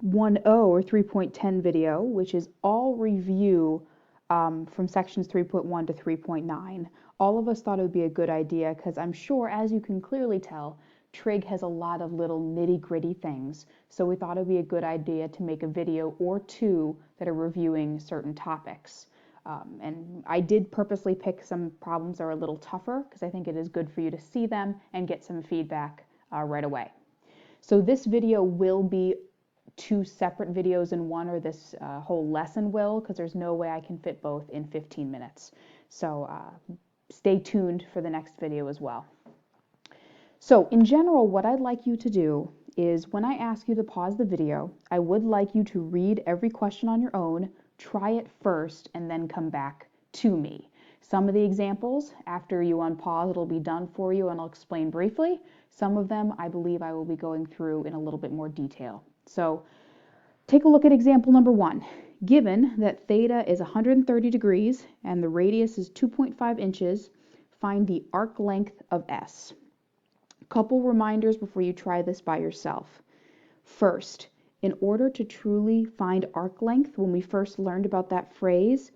3.10 or 3.10 video, which is all review from sections 3.1 to 3.9. All of us thought it would be a good idea because I'm sure, as you can clearly tell, trig has a lot of little nitty-gritty things. So we thought it would be a good idea to make a video or two that are reviewing certain topics. And I did purposely pick some problems that are a little tougher because I think it is good for you to see them and get some feedback right away. So this video will be two separate videos in one, or this whole lesson will, because there's no way I can fit both in 15 minutes. So stay tuned for the next video as well. So in general, what I'd like you to do is when I ask you to pause the video, I would like you to read every question on your own, try it first, and then come back to me. Some of the examples, after you unpause, it'll be done for you and I'll explain briefly. Some of them, I believe I will be going through in a little bit more detail. So take a look at example number 1. Given that theta is 130 degrees and the radius is 2.5 inches, find the arc length of S. Couple reminders before you try this by yourself. First, in order to truly find arc length, when we first learned about that phrase,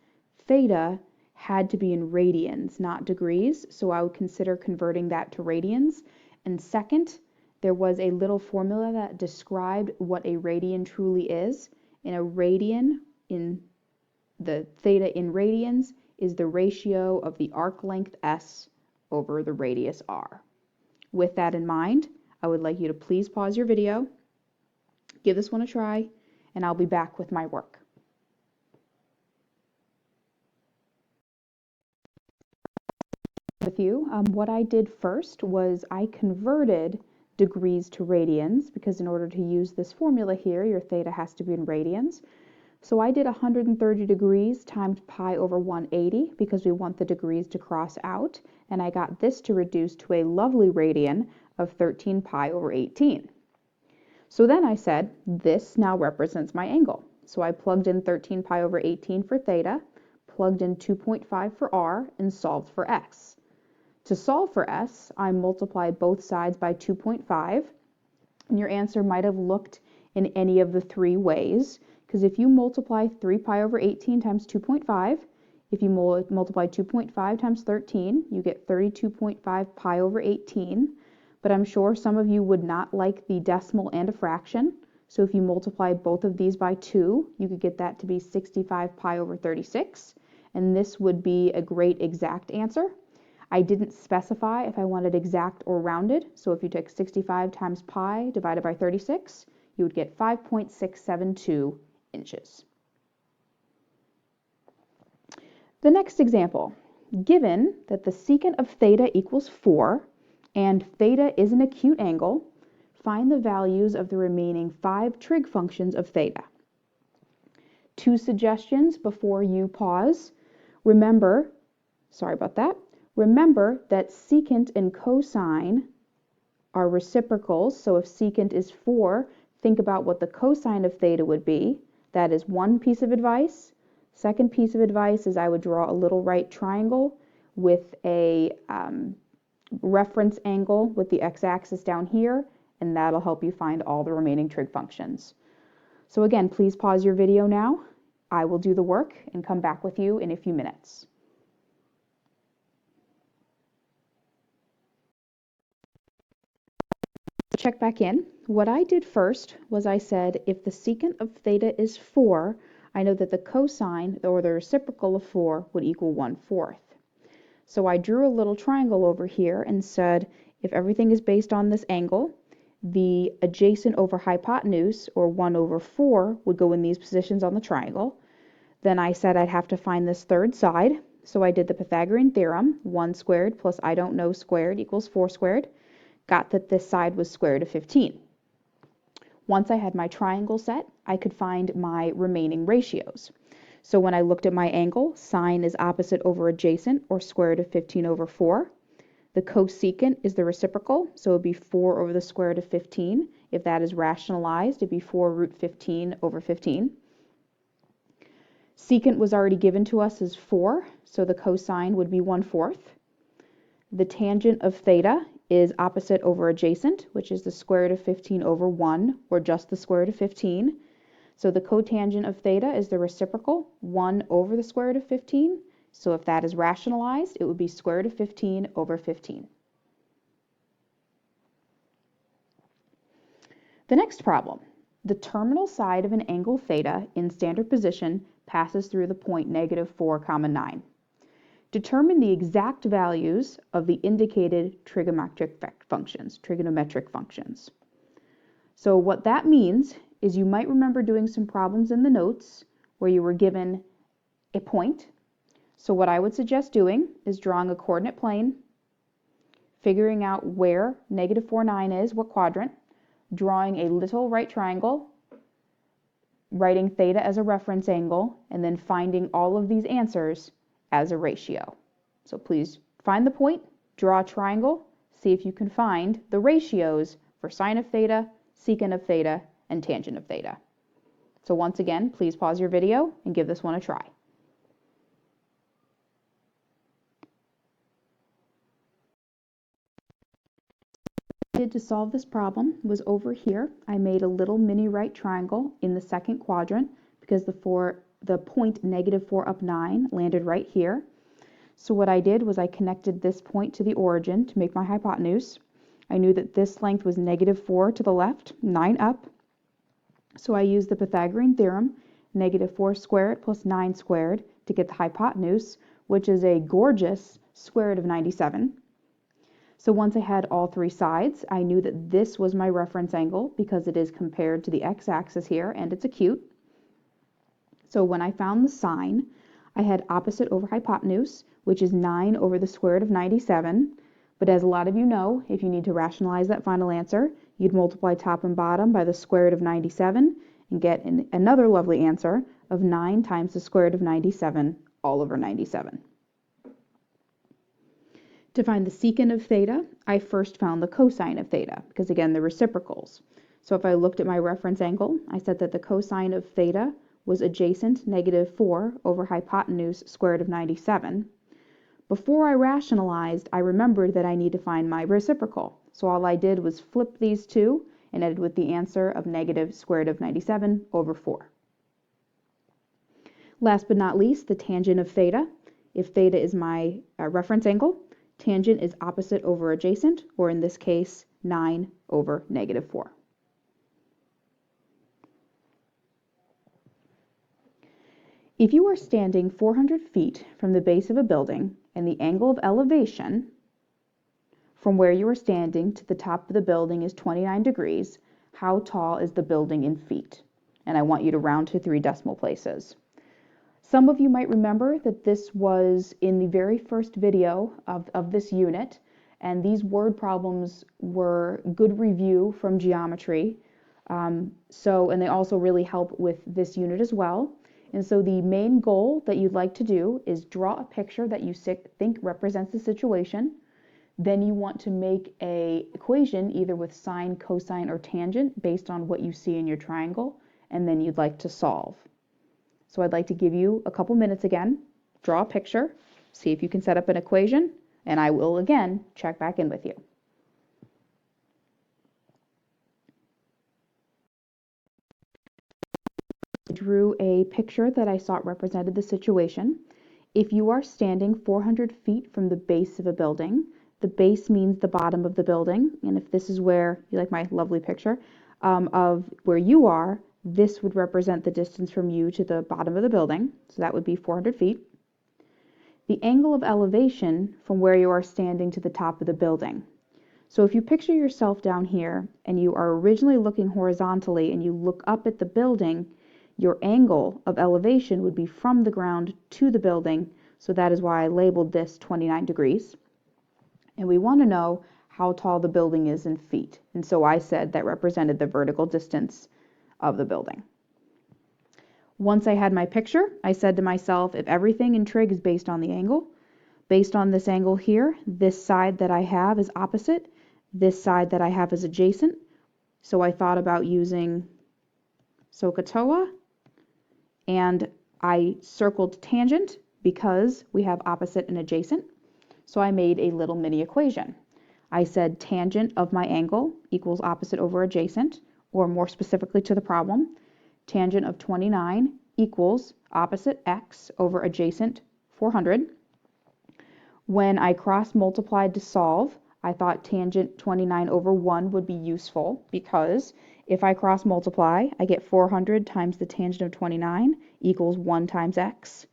theta had to be in radians, not degrees, so I would consider converting that to radians. And second, there was a little formula that described what a radian truly is. And a radian, in the theta in radians, is the ratio of the arc length S over the radius R. With that in mind, I would like you to please pause your video, give this one a try, and I'll be back with my work. With you, what I did first was I converted degrees to radians, because in order to use this formula here, your theta has to be in radians. So I did 130 degrees times pi over 180 because we want the degrees to cross out, and I got this to reduce to a lovely radian of 13 pi over 18. So then I said, this now represents my angle. So I plugged in 13 pi over 18 for theta, plugged in 2.5 for r, and solved for x. To solve for s, I multiplied both sides by 2.5, and your answer might have looked in any of the three ways, because if you multiply 3 pi over 18 times 2.5, if you multiply 2.5 times 13, you get 32.5 pi over 18, but I'm sure some of you would not like the decimal and a fraction, so if you multiply both of these by 2, you could get that to be 65 pi over 36, and this would be a great exact answer. I didn't specify if I wanted exact or rounded, so if you took 65 times pi divided by 36, you would get 5.672 inches. The next example, given that the secant of theta equals 4 and theta is an acute angle, find the values of the remaining 5 trig functions of theta. 2 suggestions before you pause. Remember that secant and cosine are reciprocals, so if secant is 4, think about what the cosine of theta would be. That is one piece of advice. Second piece of advice is I would draw a little right triangle with a reference angle with the x-axis down here, and that'll help you find all the remaining trig functions. So again, please pause your video now. I will do the work and come back with you in a few minutes. Check back in. What I did first was I said if the secant of theta is 4, I know that the cosine, or the reciprocal of 4, would equal 1/4. So I drew a little triangle over here and said if everything is based on this angle, the adjacent over hypotenuse, or 1/4, would go in these positions on the triangle. Then I said I'd have to find this third side, so I did the Pythagorean theorem, 1 squared plus I don't know squared equals 4 squared. Got that this side was square root of 15. Once I had my triangle set, I could find my remaining ratios. So when I looked at my angle, sine is opposite over adjacent, or square root of 15 over 4. The cosecant is the reciprocal, so it would be 4 over the square root of 15. If that is rationalized, it'd be 4 root 15 over 15. Secant was already given to us as 4, so the cosine would be 1/4. The tangent of theta is opposite over adjacent, which is the square root of 15 over 1, or just the square root of 15. So the cotangent of theta is the reciprocal, 1 over the square root of 15. So if that is rationalized, it would be square root of 15 over 15. The next problem. The terminal side of an angle theta in standard position passes through the point -4, 9. Determine the exact values of the indicated trigonometric functions. So what that means is you might remember doing some problems in the notes where you were given a point. So what I would suggest doing is drawing a coordinate plane, figuring out where -4, 9 is, what quadrant, drawing a little right triangle, writing theta as a reference angle, and then finding all of these answers as a ratio. So please find the point, draw a triangle, see if you can find the ratios for sine of theta, secant of theta, and tangent of theta. So once again, please pause your video and give this one a try. What I did to solve this problem was over here. I made a little mini right triangle in the second quadrant because the point -4 up 9 landed right here. So what I did was I connected this point to the origin to make my hypotenuse. I knew that this length was -4 to the left, 9 up. So I used the Pythagorean theorem, -4 squared plus 9 squared, to get the hypotenuse, which is a gorgeous square root of 97. So once I had all three sides, I knew that this was my reference angle because it is compared to the x-axis here, and it's acute. So when I found the sine, I had opposite over hypotenuse, which is 9 over the square root of 97. But as a lot of you know, if you need to rationalize that final answer, you'd multiply top and bottom by the square root of 97 and get another lovely answer of 9 times the square root of 97 all over 97. To find the secant of theta, I first found the cosine of theta, because again, they're reciprocals. So if I looked at my reference angle, I said that the cosine of theta was adjacent -4 over hypotenuse square root of 97. Before I rationalized, I remembered that I need to find my reciprocal. So all I did was flip these two and ended with the answer of negative square root of 97 over 4. Last but not least, the tangent of theta. If theta is my reference angle, tangent is opposite over adjacent, or in this case, 9 over -4. If you are standing 400 feet from the base of a building and the angle of elevation from where you are standing to the top of the building is 29 degrees, how tall is the building in feet? And I want you to round to 3 decimal places. Some of you might remember that this was in the very first video of this unit, and these word problems were good review from geometry. And they also really help with this unit as well. And so the main goal that you'd like to do is draw a picture that you think represents the situation. Then you want to make an equation either with sine, cosine, or tangent based on what you see in your triangle, and then you'd like to solve. So I'd like to give you a couple minutes again, draw a picture, see if you can set up an equation, and I will again check back in with you. I drew a picture that I thought represented the situation. If you are standing 400 feet from the base of a building, the base means the bottom of the building, and if this is where, you like my lovely picture, of where you are, this would represent the distance from you to the bottom of the building, so that would be 400 feet. The angle of elevation from where you are standing to the top of the building. So if you picture yourself down here and you are originally looking horizontally and you look up at the building, your angle of elevation would be from the ground to the building, so that is why I labeled this 29 degrees. And we want to know how tall the building is in feet, and so I said that represented the vertical distance of the building. Once I had my picture, I said to myself, if everything in trig is based on the angle, based on this angle here, this side that I have is opposite, this side that I have is adjacent. So I thought about using SOHCAHTOA, and I circled tangent because we have opposite and adjacent. So I made a little mini equation. I said tangent of my angle equals opposite over adjacent, or more specifically to the problem, tangent of 29 equals opposite x over adjacent 400. When I cross multiplied to solve, I thought tangent 29 over 1 would be useful because if I cross multiply, I get 400 times the tangent of 29 equals 1 times x.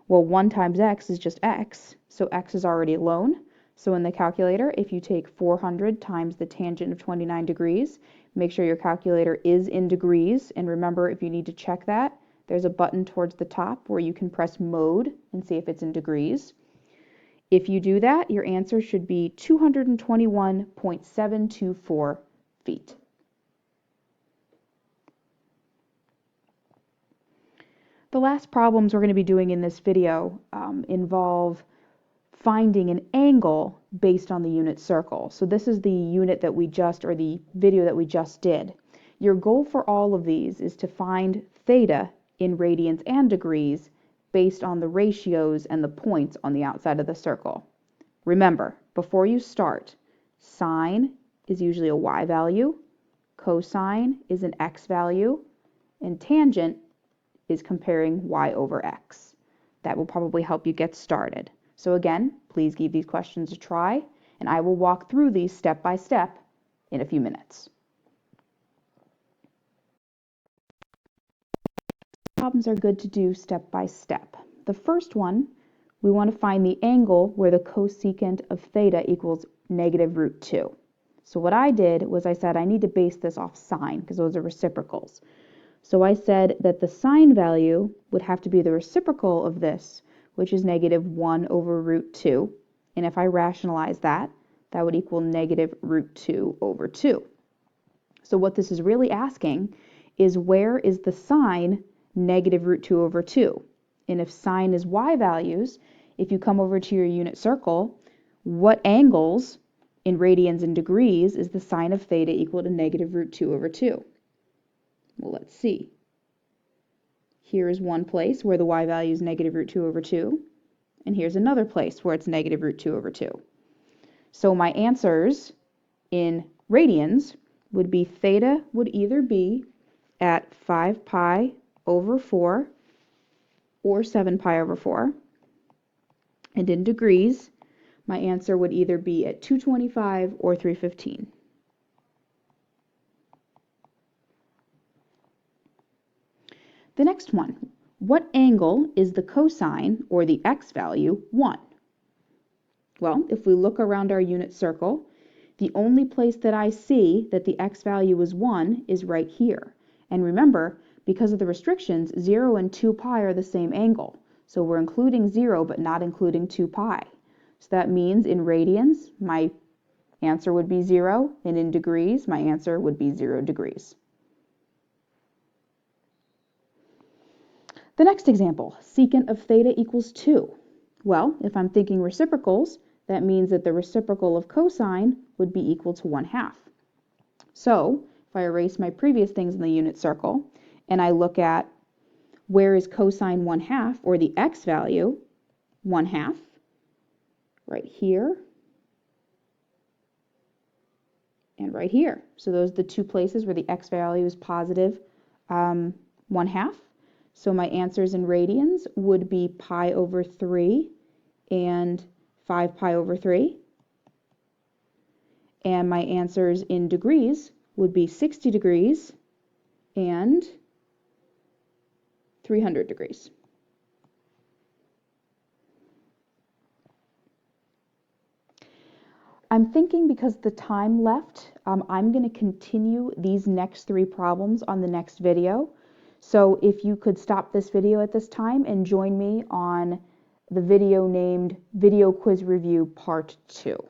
Well, 1 times x is just x, so x is already alone. So in the calculator, if you take 400 times the tangent of 29 degrees, make sure your calculator is in degrees, and remember, if you need to check that, there's a button towards the top where you can press mode and see if it's in degrees. If you do that, your answer should be 221.724 feet. The last problems we're going to be doing in this video involve finding an angle based on the unit circle. So this is the unit that we just, or the video that we just did. Your goal for all of these is to find theta in radians and degrees based on the ratios and the points on the outside of the circle. Remember, before you start, sine is usually a y value, cosine is an x value, and tangent is comparing y over x. That will probably help you get started. So again, please give these questions a try, and I will walk through these step by step in a few minutes. Problems are good to do step by step. The first one, we want to find the angle where the cosecant of theta equals negative root 2. So what I did was I said I need to base this off sine because those are reciprocals. So I said that the sine value would have to be the reciprocal of this, which is negative 1 over root 2. And if I rationalize that, that would equal negative root 2 over 2. So what this is really asking is where is the sine negative root 2 over 2? And if sine is y values, if you come over to your unit circle, what angles in radians and degrees is the sine of theta equal to negative root 2 over 2? Well, let's see. Here is one place where the y value is negative root 2 over 2, and here's another place where it's negative root 2 over 2. So my answers in radians would be theta would either be at 5 pi over 4 or 7 pi over 4, and in degrees, my answer would either be at 225 or 315. The next one, what angle is the cosine, or the x value, 1? Well, if we look around our unit circle, the only place that I see that the x value is 1 is right here. And remember, because of the restrictions, 0 and 2 pi are the same angle. So we're including 0 but not including 2 pi. So that means in radians, my answer would be 0, and in degrees, my answer would be 0 degrees. The next example, secant of theta equals 2. Well, if I'm thinking reciprocals, that means that the reciprocal of cosine would be equal to 1/2. So, if I erase my previous things in the unit circle, and I look at where is cosine 1/2, or the x value, 1/2, right here, and right here. So those are the two places where the x value is positive 1/2. So my answers in radians would be pi over 3 and 5 pi over 3. And my answers in degrees would be 60 degrees and 300 degrees. I'm thinking because the time left, I'm going to continue these next 3 problems on the next video. So if you could stop this video at this time and join me on the video named Video Quiz Review Part 2.